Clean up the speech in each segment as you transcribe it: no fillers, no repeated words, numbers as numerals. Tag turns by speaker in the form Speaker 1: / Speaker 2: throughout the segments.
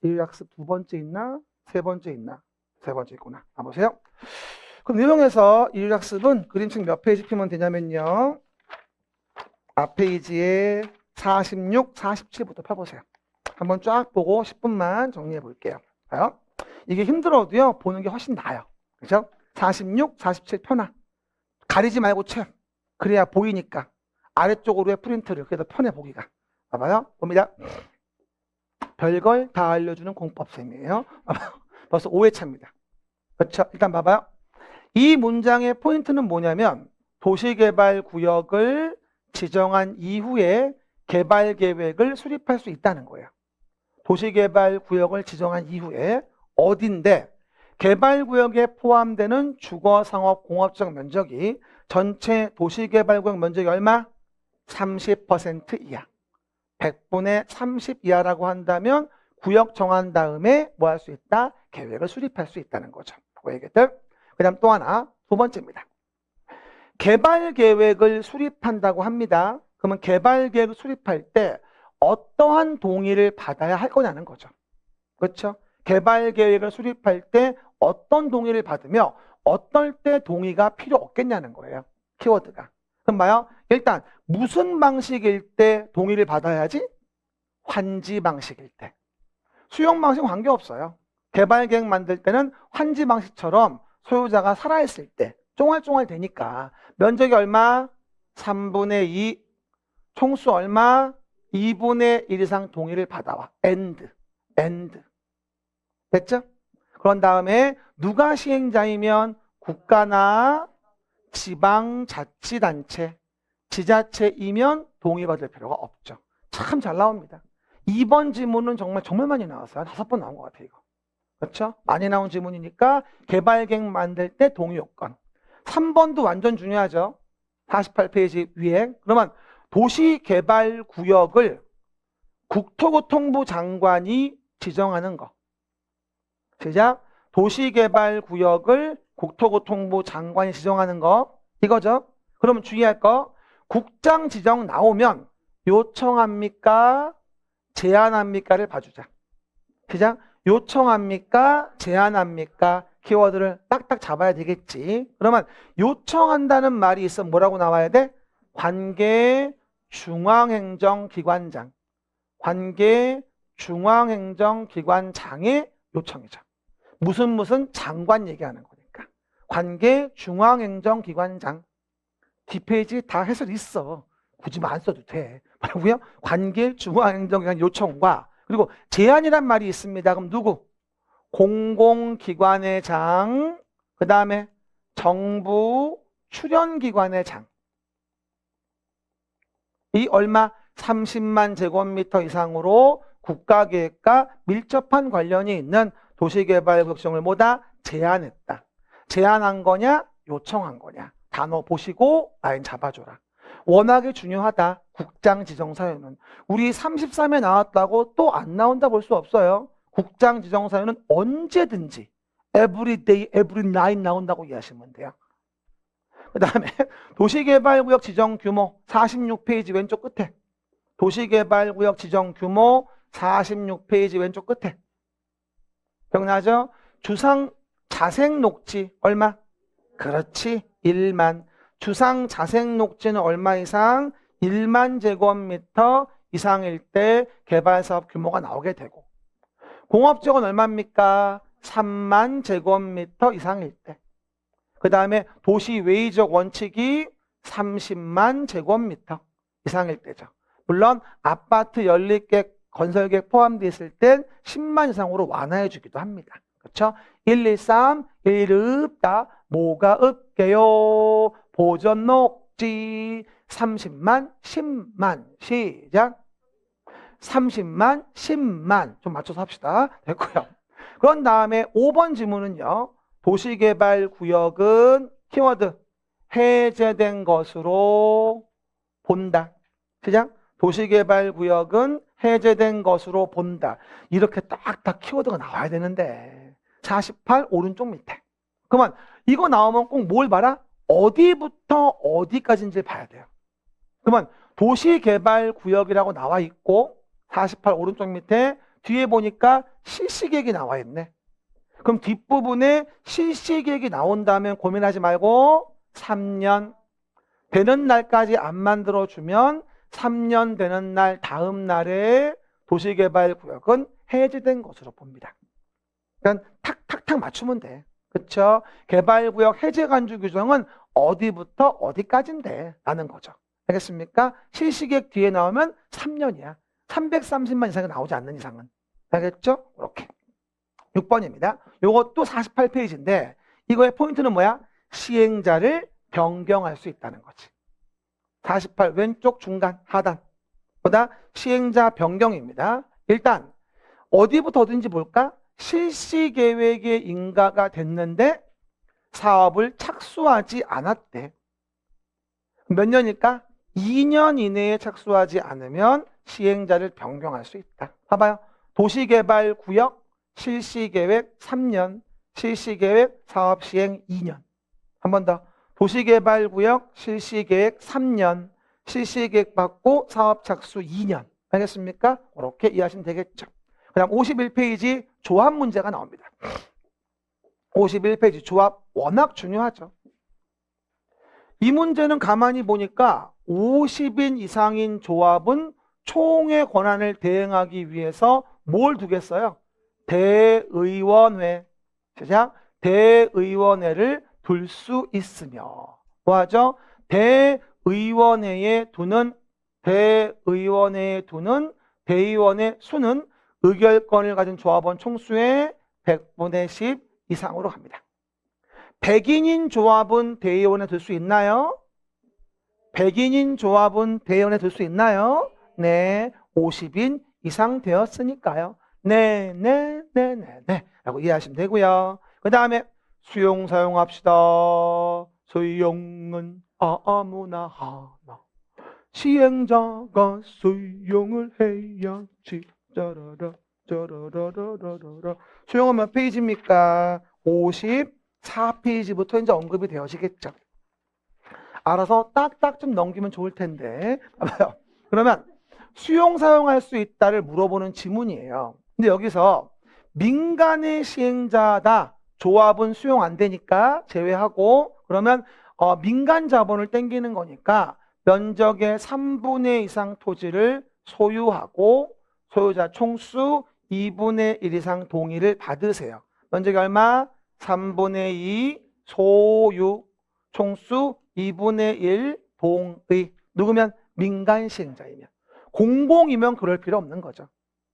Speaker 1: 인류학습 두 번째 있나? 세 번째 있나? 세 번째 있구나. 보세요. 그럼 내용에서 인류학습은 그림책 몇 페이지 피면 되냐면요. 앞 페이지에 46, 47부터 펴보세요. 한번 쫙 보고 10분만 정리해 볼게요. 봐요. 이게 힘들어도요, 보는 게 훨씬 나아요. 그죠? 46, 47 펴놔. 가리지 말고 채. 그래야 보이니까. 아래쪽으로의 프린트를. 그래서 편해 보기가. 봐봐요. 봅니다. 별걸 다 알려주는 공법쌤이에요. 벌써 5회차입니다. 그렇죠? 일단 봐봐요. 이 문장의 포인트는 뭐냐면 도시개발구역을 지정한 이후에 개발계획을 수립할 수 있다는 거예요. 도시개발구역을 지정한 이후에 어딘데 개발구역에 포함되는 주거상업 공업적 면적이 전체 도시개발구역 면적이 얼마? 30% 이하. 100분의 30 이하라고 한다면 구역 정한 다음에 뭐 할 수 있다? 계획을 수립할 수 있다는 거죠. 그 얘기들. 그 다음 또 하나, 두 번째입니다. 개발 계획을 수립한다고 합니다. 그러면 개발 계획을 수립할 때 어떠한 동의를 받아야 할 거냐는 거죠. 그렇죠? 개발 계획을 수립할 때 어떤 동의를 받으며 어떨 때 동의가 필요 없겠냐는 거예요. 키워드가. 그럼 봐요. 일단 무슨 방식일 때 동의를 받아야지? 환지 방식일 때. 수용 방식은 관계없어요. 개발 계획 만들 때는 환지 방식처럼 소유자가 살아있을 때 쫑알쫑알 되니까 면적이 얼마? 3분의 2. 총수 얼마? 2분의 1 이상 동의를 받아와. end. 됐죠? 그런 다음에 누가 시행자이면 국가나 지방자치단체, 지자체이면 동의받을 필요가 없죠. 참 잘 나옵니다. 2번 지문은 정말 많이 나왔어요. 5번 나온 것 같아요, 이거. 그렇죠? 많이 나온 지문이니까 개발계획 만들 때 동의 요건. 3번도 완전 중요하죠. 48페이지 위에. 그러면 도시개발구역을 국토교통부 장관이 지정하는 거. 시작. 도시개발구역을 국토교통부 장관이 지정하는 거. 이거죠. 그러면 주의할 거. 국장 지정 나오면 요청합니까? 제안합니까를 봐주자. 시작. 요청합니까? 제안합니까? 키워드를 딱딱 잡아야 되겠지. 그러면 요청한다는 말이 있으면 뭐라고 나와야 돼? 관계 중앙행정기관장. 관계 중앙행정기관장의 요청이죠. 무슨 장관 얘기하는 거니까. 관계 중앙행정기관장. 뒷페이지 다 해설 있어. 굳이 안 써도 돼. 뭐라고요? 관계 중앙행정기관 요청과 그리고 제안이란 말이 있습니다. 그럼 누구? 공공기관의 장, 그 다음에 정부 출연기관의 장. 이 얼마? 30만 제곱미터 이상으로 국가계획과 밀접한 관련이 있는 도시개발구역 지정을 뭐다? 제안했다. 제안한 거냐? 요청한 거냐? 단어 보시고 라인 잡아줘라. 워낙에 중요하다. 국장 지정 사유는. 우리 33에 나왔다고 또 안 나온다 볼 수 없어요. 국장 지정 사유는 언제든지 every day, every night 나온다고 이해하시면 돼요. 그 다음에 도시개발구역 지정 규모 46페이지 왼쪽 끝에. 도시개발구역 지정 규모 46페이지 왼쪽 끝에. 기억나죠? 주상 자생 녹지 얼마? 그렇지. 1만. 주상 자생 녹지는 얼마 이상? 1만 제곱미터 이상일 때 개발사업 규모가 나오게 되고 공업지역은 얼마입니까? 3만 제곱미터 이상일 때. 그 다음에 도시 외의적 원칙이 30만 제곱미터 이상일 때죠. 물론 아파트 연립계획 건설계획 포함되어 있을 땐 10만 이상으로 완화해 주기도 합니다. 그렇죠? 113, 1 없다. 뭐가 없게요? 보전 녹지 30만, 10만. 시작. 30만, 10만. 좀 맞춰서 합시다. 됐고요. 그런 다음에 5번 지문은요. 도시개발구역은 키워드 해제된 것으로 본다. 시작. 도시개발구역은 해제된 것으로 본다. 이렇게 딱딱 키워드가 나와야 되는데 48 오른쪽 밑에. 그러면 이거 나오면 꼭 뭘 봐라? 어디부터 어디까지인지 봐야 돼요. 그러면 도시개발구역이라고 나와 있고 48 오른쪽 밑에 뒤에 보니까 실시계획이 나와 있네. 그럼 뒷부분에 실시계획이 나온다면 고민하지 말고 3년 되는 날까지 안 만들어주면 3년 되는 날 다음 날에 도시개발구역은 해제된 것으로 봅니다. 그러니까 탁탁탁 맞추면 돼. 그렇죠? 개발구역 해제간주 규정은 어디부터 어디까지인데 라는 거죠. 알겠습니까? 실시계획 뒤에 나오면 3년이야. 330만 이상이 나오지 않는 이상은. 알겠죠? 이렇게. 6번입니다. 이것도 48페이지인데 이거의 포인트는 뭐야? 시행자를 변경할 수 있다는 거지. 48 왼쪽 중간 하단 보다 시행자 변경입니다. 일단 어디부터 어딘지 볼까? 실시계획에 인가가 됐는데 사업을 착수하지 않았대. 몇 년일까? 2년 이내에 착수하지 않으면 시행자를 변경할 수 있다. 봐봐요. 도시개발구역 실시계획 3년, 실시계획 사업시행 2년. 한 번 더. 도시개발구역 실시계획 3년, 실시계획 받고 사업 착수 2년. 알겠습니까? 그렇게 이해하시면 되겠죠. 그 다음 51페이지 조합 문제가 나옵니다. 51페이지 조합 워낙 중요하죠. 이 문제는 가만히 보니까 50인 이상인 조합은 총회 권한을 대행하기 위해서 뭘 두겠어요? 대의원회. 시작. 대의원회를 둘 수 있으며 뭐하죠? 대의원회에 두는 대의원의 수는 의결권을 가진 조합원 총수의 100분의 10 이상으로 합니다. 100인인 조합은 대의원에 들 수 있나요? 100인인 조합은 대의원에 들 수 있나요? 네, 50인 이상 되었으니까요. 네 라고 이해하시면 되고요. 그 다음에 수용 사용합시다. 수용은 아무나 하나. 시행자가 수용을 해야지. 짜라라 짜라라라라라. 수용은 몇 페이지입니까? 54페이지부터 이제 언급이 되어지겠죠. 알아서 딱딱 좀 넘기면 좋을 텐데. 봐봐요. 그러면 수용 사용할 수 있다를 물어보는 지문이에요. 근데 여기서 민간의 시행자다. 조합은 수용 안 되니까 제외하고 그러면 민간 자본을 땡기는 거니까 면적의 3분의 2 이상 토지를 소유하고 소유자 총수 2분의 1 이상 동의를 받으세요. 면적이 얼마? 3분의 2 소유 총수 2분의 1 동의. 누구면? 민간 시행자이면. 공공이면 그럴 필요 없는 거죠.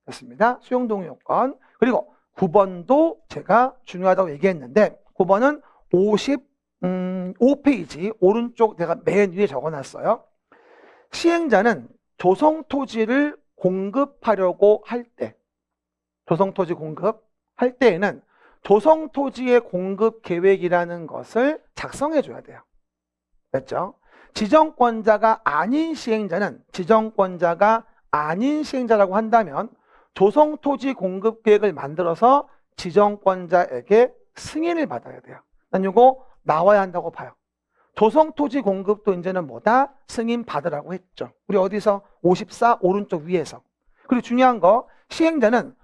Speaker 1: 됐습니다. 수용동의 요건. 그리고 9번도 제가 중요하다고 얘기했는데 9번은 55페이지 오른쪽 내가 맨 위에 적어놨어요. 시행자는 조성토지를 공급하려고 할 때 조성토지 공급할 때에는 조성토지의 공급 계획이라는 것을 작성해 줘야 돼요. 됐죠? 지정권자가 아닌 시행자라고 한다면 조성토지 공급 계획을 만들어서 지정권자에게 승인을 받아야 돼요. 난 이거 나와야 한다고 봐요. 조성토지 공급도 이제는 뭐다? 승인 받으라고 했죠. 우리 어디서? 54 오른쪽 위에서. 그리고 중요한 거 시행자는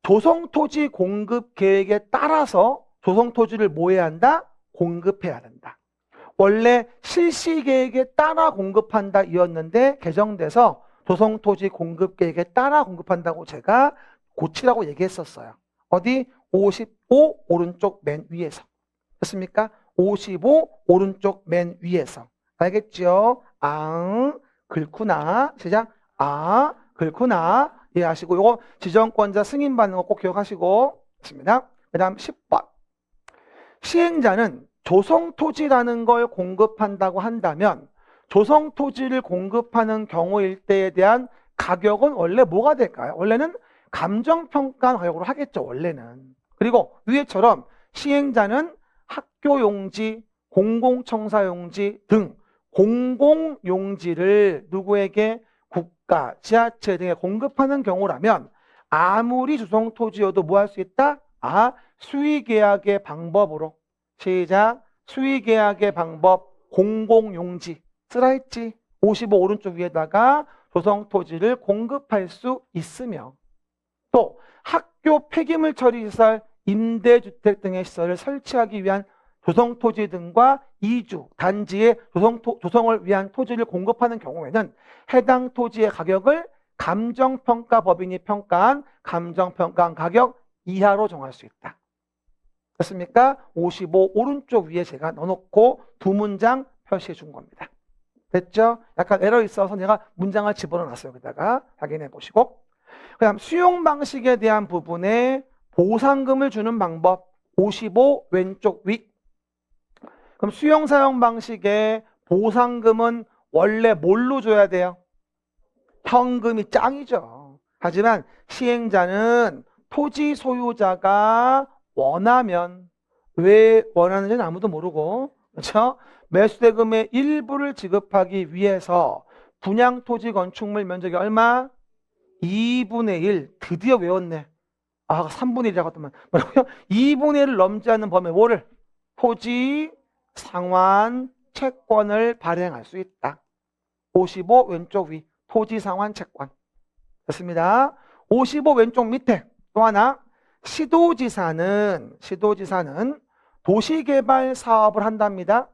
Speaker 1: 조성토지 공급 계획에 따라서 조성토지를 뭐 해야 한다? 공급해야 된다. 원래 실시계획에 따라 공급한다 이었는데 개정돼서 조성토지 공급 계획에 따라 공급한다고 제가 고치라고 얘기했었어요. 어디? 55 오른쪽 맨 위에서. 됐습니까? 55 오른쪽 맨 위에서. 알겠죠? 그렇구나. 시작. 그렇구나. 이해하시고 요거 지정권자 승인 받는 거 꼭 기억하시고 있습니다. 그 다음 10번. 시행자는 조성토지라는 걸 공급한다고 한다면 조성토지를 공급하는 경우일 때에 대한 가격은 원래 뭐가 될까요? 원래는 감정평가 가격으로 하겠죠. 원래는. 그리고 위에처럼 시행자는 학교용지, 공공청사용지 등 공공용지를 누구에게? 국가, 지하철 등에 공급하는 경우라면 아무리 조성토지여도 뭐 할 수 있다? 수의계약의 방법으로. 시작. 수의계약의 방법 공공용지 쓰라 했지. 55 오른쪽 위에다가 조성토지를 공급할 수 있으며 또 학교 폐기물 처리시설, 임대주택 등의 시설을 설치하기 위한 조성토지 등과 이주, 단지의 조성을 위한 토지를 공급하는 경우에는 해당 토지의 가격을 감정평가법인이 평가한 감정평가한 가격 이하로 정할 수 있다. 됐습니까? 55 오른쪽 위에 제가 넣어놓고 두 문장 표시해 준 겁니다. 됐죠? 약간 에러 있어서 내가 문장을 집어넣어놨어요. 여기다가 확인해 보시고. 그 다음 수용 방식에 대한 부분에 보상금을 주는 방법 55 왼쪽 위. 그럼 수용 사용 방식에 보상금은 원래 뭘로 줘야 돼요? 현금이 짱이죠. 하지만 시행자는 토지 소유자가 원하면, 왜 원하는지는 아무도 모르고, 그렇죠? 매수대금의 일부를 지급하기 위해서 분양 토지 건축물 면적이 얼마? 2분의 1. 드디어 외웠네. 아, 3분의 1이라고 했더만. 뭐라고요? 2분의 1을 넘지 않는 범위에 뭐를? 토지 상환 채권을 발행할 수 있다. 55 왼쪽 위. 토지 상환 채권. 됐습니다. 55 왼쪽 밑에 또 하나. 시도지사는 도시개발 사업을 한답니다.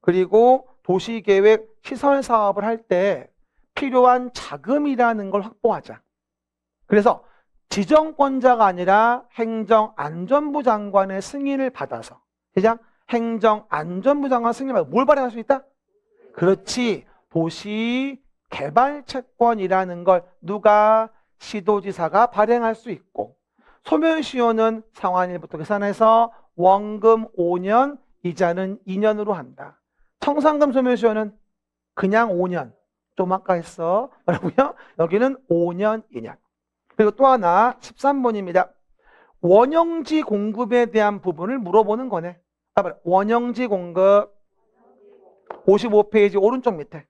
Speaker 1: 그리고 도시계획 시설 사업을 할 때 필요한 자금이라는 걸 확보하자. 그래서 지정권자가 아니라 행정안전부 장관의 승인을 받아서, 그죠? 행정안전부 장관 승인을 받아서 뭘 발행할 수 있다? 그렇지. 도시개발채권이라는 걸 누가? 시도지사가 발행할 수 있고, 소멸시효는 상환일부터 계산해서 원금 5년, 이자는 2년으로 한다. 청산금 소멸시효는 그냥 5년. 좀 아까 했어. 뭐라고요? 여기는 5년, 2년. 그리고 또 하나 13번입니다. 원형지 공급에 대한 부분을 물어보는 거네. 원형지 공급 55페이지 오른쪽 밑에.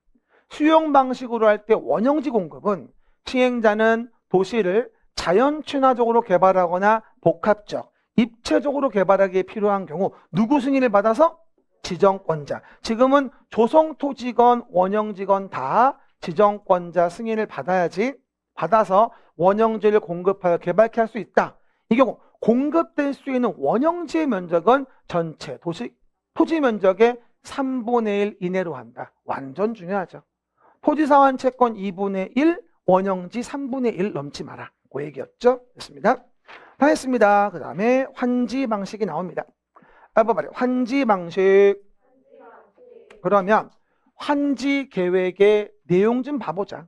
Speaker 1: 수용 방식으로 할 때 원형지 공급은 시행자는 도시를 자연 친화적으로 개발하거나 복합적, 입체적으로 개발하기에 필요한 경우 누구 승인을 받아서? 지정권자. 지금은 조성토지건 원형지건 다 지정권자 승인을 받아야지, 받아서 원형지를 공급하여 개발케 할 수 있다. 이 경우 공급될 수 있는 원형지의 면적은 전체 토지 면적의 3분의 1 이내로 한다. 완전 중요하죠. 토지상환 채권 2분의 1, 원형지 3분의 1 넘지 마라. 그 얘기였죠. 됐습니다. 다 했습니다. 그 다음에 환지 방식이 나옵니다. 환지 방식. 그러면 환지 계획의 내용 좀 봐보자.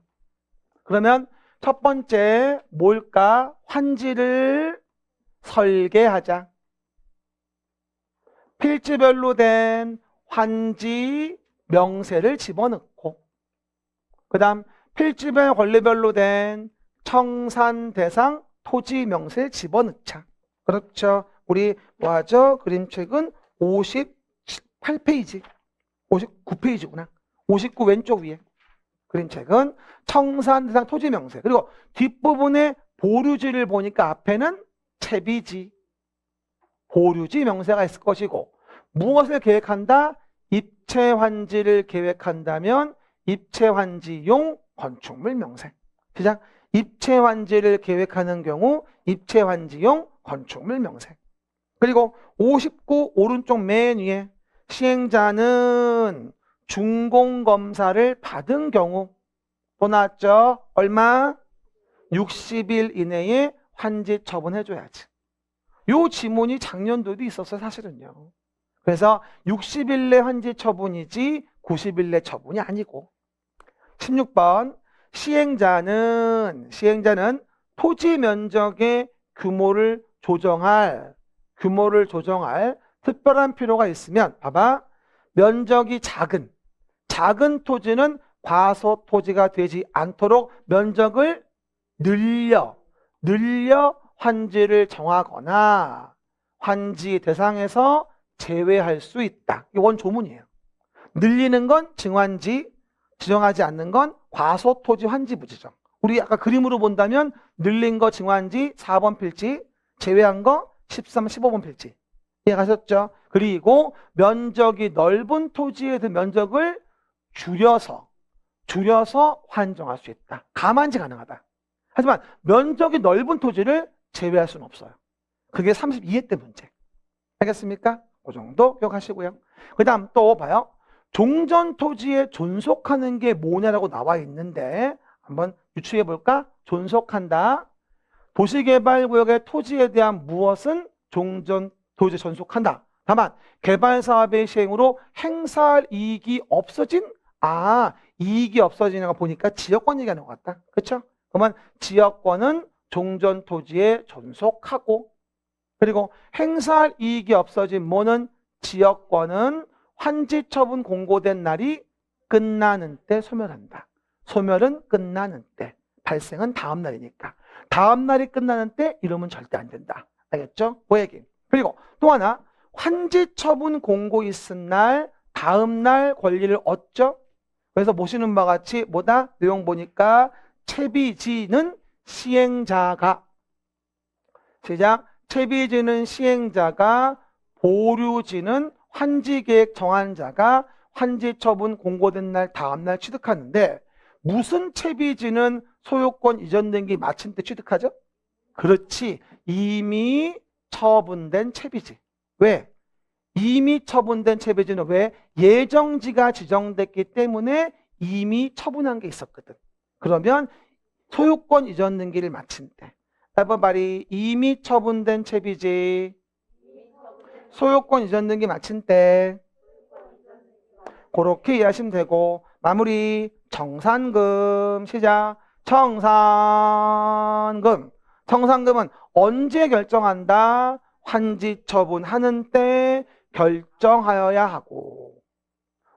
Speaker 1: 그러면 첫 번째 뭘까? 환지를 설계하자. 필지별로 된 환지 명세를 집어넣고, 그 다음 필지별 권리별로 된 청산 대상 토지 명세를 집어넣자. 그렇죠. 우리 뭐하죠? 그림책은 58페이지, 59페이지구나. 59 왼쪽 위에. 그림책은 청산 대상 토지 명세. 그리고 뒷부분에 보류지를 보니까 앞에는 채비지, 보류지 명세가 있을 것이고, 무엇을 계획한다? 입체환지를 계획한다면 입체환지용 건축물 명세. 시작. 입체환지를 계획하는 경우 입체환지용 건축물 명세. 그리고 59 오른쪽 맨 위에 시행자는 준공검사를 받은 경우 또 나왔죠? 얼마? 60일 이내에 환지 처분해줘야지. 요 지문이 작년도에도 있었어요, 사실은요. 그래서 60일 내 환지 처분이지 90일 내 처분이 아니고. 16번 시행자는 토지 면적의 규모를 조정할 특별한 필요가 있으면, 봐봐, 면적이 작은 토지는 과소 토지가 되지 않도록 면적을 늘려 환지를 정하거나 환지 대상에서 제외할 수 있다. 이게 원조문이에요. 늘리는 건 증환지, 지정하지 않는 건 과소 토지 환지 부지정. 우리 아까 그림으로 본다면 늘린 거 증환지 4번 필지, 제외한 거 13, 15번 필지. 이해가셨죠? 그리고 면적이 넓은 토지에 대한 면적을 줄여서 환정할 수 있다. 감환지 가능하다. 하지만 면적이 넓은 토지를 제외할 수는 없어요. 그게 32회 때 문제. 알겠습니까? 그 정도 기억하시고요. 그 다음 또 봐요. 종전 토지에 존속하는 게 뭐냐라고 나와 있는데 한번 유추해 볼까? 존속한다. 도시개발구역의 토지에 대한 무엇은 종전 토지에 존속한다. 다만 개발 사업의 시행으로 행사할 이익이 없어진 이익이 없어지는 거 보니까 지역권 얘기하는 것 같다. 그렇죠? 그러면 지역권은 종전 토지에 존속하고 그리고 행사할 이익이 없어진 뭐는 지역권은 환지 처분 공고된 날이 끝나는 때 소멸한다. 소멸은 끝나는 때. 발생은 다음 날이니까. 다음 날이 끝나는 때 이러면 절대 안 된다. 알겠죠? 그 얘기. 그리고 또 하나 환지 처분 공고 있은 날 다음 날 권리를 얻죠. 그래서 보시는 바와 같이 뭐다? 내용 보니까 채비지는 시행자가 시작. 채비지는 시행자가 보류지는 환지계획 정한 자가 환지 처분 공고된 날 다음 날 취득하는데 무슨 채비지는 소유권 이전된 게 마친 때 취득하죠? 그렇지. 이미 처분된 채비지. 왜? 이미 처분된 채비지는 왜? 예정지가 지정됐기 때문에 이미 처분한 게 있었거든. 그러면 소유권 이전 등기를 마친 때. everybody 이미 처분된 채비지. 소유권 이전 등기 마친 때. 그렇게 이해하시면 되고 마무리 청산금 시작. 청산금. 청산금은 언제 결정한다? 환지 처분하는 때 결정하여야 하고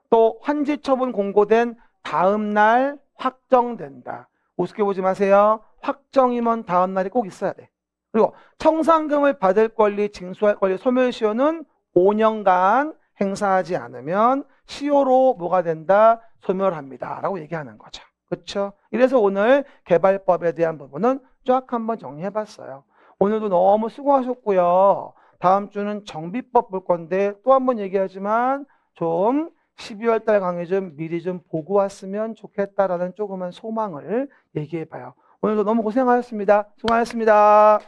Speaker 1: 또 환지 처분 공고된 다음 날 확정된다. 우습게 보지 마세요. 확정이면 다음 날이 꼭 있어야 돼. 그리고 청산금을 받을 권리, 징수할 권리, 소멸시효는 5년간 행사하지 않으면 시효로 뭐가 된다? 소멸합니다. 라고 얘기하는 거죠. 그렇죠? 이래서 오늘 개발법에 대한 부분은 쫙 한번 정리해봤어요. 오늘도 너무 수고하셨고요. 다음 주는 정비법 볼 건데 또 한번 얘기하지만 좀 12월 달 강의 좀 미리 좀 보고 왔으면 좋겠다라는 조그만 소망을 얘기해봐요. 오늘도 너무 고생하셨습니다. 수고하셨습니다.